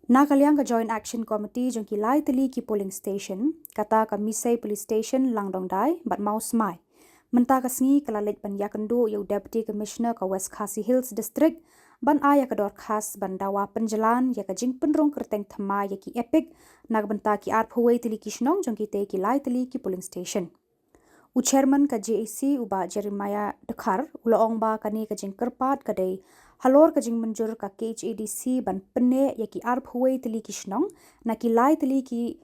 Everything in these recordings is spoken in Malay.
Nakaliang ka Joint Action Committee jong ki lai tali ki polling station kata ka Misai Police Station Langdong Dai bat mau smai. Menta ka sngi kalalit ban yakendo yau Deputy Commissioner ka West Khasi Hills District ban aya ka dor khas ban dawa penjalan ya ka jing penrong kerteng thama ya ki epic nag benta ki arphawai tali ki shnong jong ki te ki lai tali ki polling station. U chairman ka JAC uba Jeremiah Dekhar ulaong ba kani ka jing kerpat kadai halor ka jing menjur ka KHADC ban pene ya ki arphawai tali ki shnong na ki lai tali ki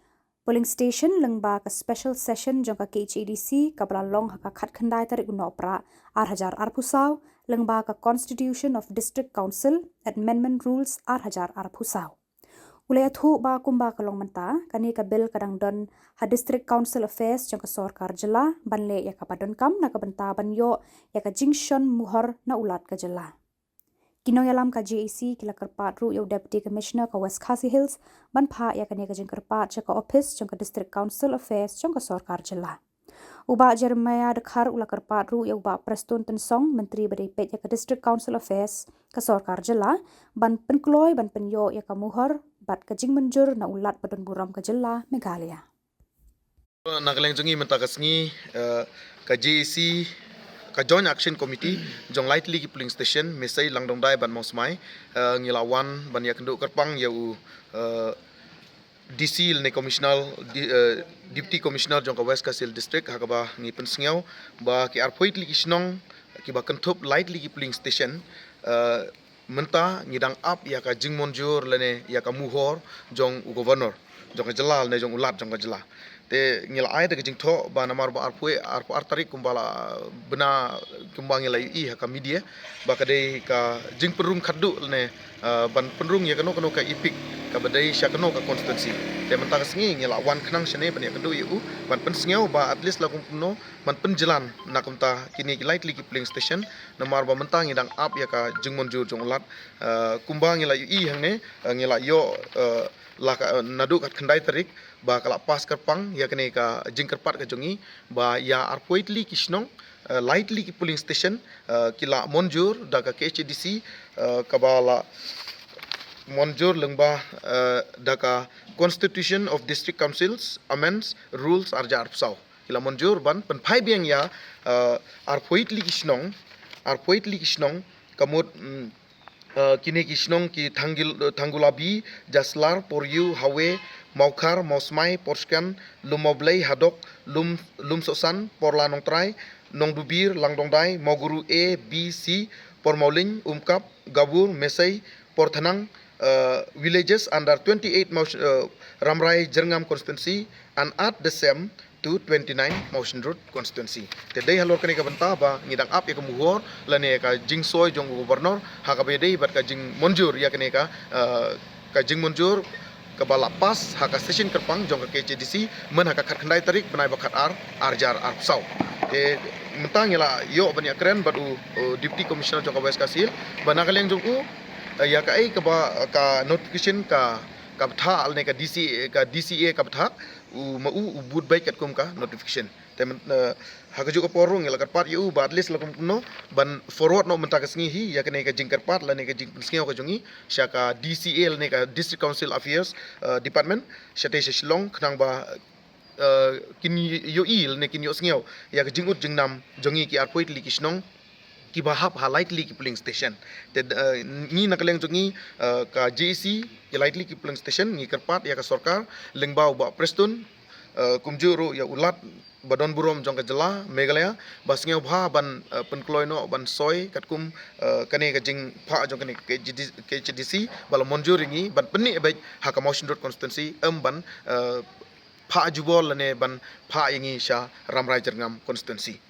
polling station lengba ka special session jong ka KHADC ka long ha ka khat khandai tarik unopra arhajar arpusaw lengba ka Constitution of District Council Amendment Rules arhajar arpusaw. Ulay athu ba kumba kalong menta kani ka bill kadang don ha District Council Affairs jong ka sorkar jela banle ya ka padon kam na ka benta banyo ya ka jingshon muhor na ulat ka jela. Kinong yalam ka JAC kila kerpat ru yau Deputy Commissioner ka West Khasi Hills ban pha ya kani ka jing kerpat jong ka office jong ka District Council Affairs jong ka sorkar jela. Uba Jeremiah Dekhar ula kerpat ru yau ba Preston Tensong Menteri Badai Pet ya ka District Council Affairs ka sorkar jela ban penkloy ban penyo ya ka muhor bat ka jing menjur na ulat padon buram ka jela Meghalaya. Nakaleng jungi menta kasngi ka JAC ka Joint Action Committee jong lightly ki polling station Misai Langdong Dai ban Mosmai ngilawan ban yakendo kerpang yau DC ne commissioner deputy commissioner jong ka West Khasi district hakaba ngi pensngiau ba ki arpoit li kisnong ki ba kentup lightly ki polling station menta ngidang up ya ka jingmonjur lene ya ka muhor jong governor jong ka jelal ne jong ulat jong ka jela te ngila ai de jing tho ba namar ba arpo tarik kumbala bena kumbang ngila I ha ka media ba ka dei ka jing perung khaddu ne ban penrung ya kano ka ipik ka badai sya kano ka constituency te menta ka sngi ngila wan khnang shane ban ya kadu yu ban pensngeu ba at least la kumno ban penjalan na kumta kini ki lightly ki polling station namar ba menta ngidang up ya ka jingmonjur jong ulat kumbang ngila I hangne ngila yo la nadu kat khandai tarik ba kala pas kerpang ya kene ka jingkerpat ka jongi ba ya arpoitli kisnong lightly ki polling station kila monjur da ka KHDC kabala monjur lengba da ka Constitution of District Councils Amends Rules arja arpsau kila monjur ban penphai biang ya arpoitli kisnong kamut kini kisnong ki tanggulabi jaslar poryu hawe maukar mausmai porskan lumoblei hadok lum sosan porla nongtrai nongdubir langdongdai moguru A B C pormauling umkap gabur mesai porthanang villages under 28 ramrai jerngam constituency and at the same to 29 Motion Road constituency. Today halor kani ka banta ba ngidang up ya ka muhor lane ka jingsoy jong governor ha ka bedei bat ka jing monjur ya kani ka jing monjur ka bala pas ha ka station kerpang jong ka KHDC men ha ka khat khandai tarik benai bakat arjar arpsau. Mentang ila yo ban ya keren badu deputy commissioner jong ka West Khasi banakaleng jong u ya ka ai ka ba ka notification ka tha alne ka DCA ka tha mau bud baik kat kum ka notification temen hakajuk porong ngela kat pat yu ba at least lakum no ban forward no menta kasngi hi ya kene ka jingkar pat la ne ka jing sngi ka jongi sya ka DCA ne ka District Council Affairs Department syate shilong khnang ba kin yo il ne kin yo sngiau ya ka jingut jingnam jongi ki arpoit li kisnong ki bahap ha lightly ki polling station te ni nakaleng jongi ka JC ki lightly ki polling station ni kerpat ya ka sorkar lengbau ba Preston kumjuru ya ulat badon burom jong ka jela Meghalaya basngeu bha ban penkloino ban soy katkum kane ka jing pha jong kane KHDC bala monjuringi ban penni bai ha ka Motion Road constituency ban pha jubol ne ban pha yangi sha ramrai jerngam constituency.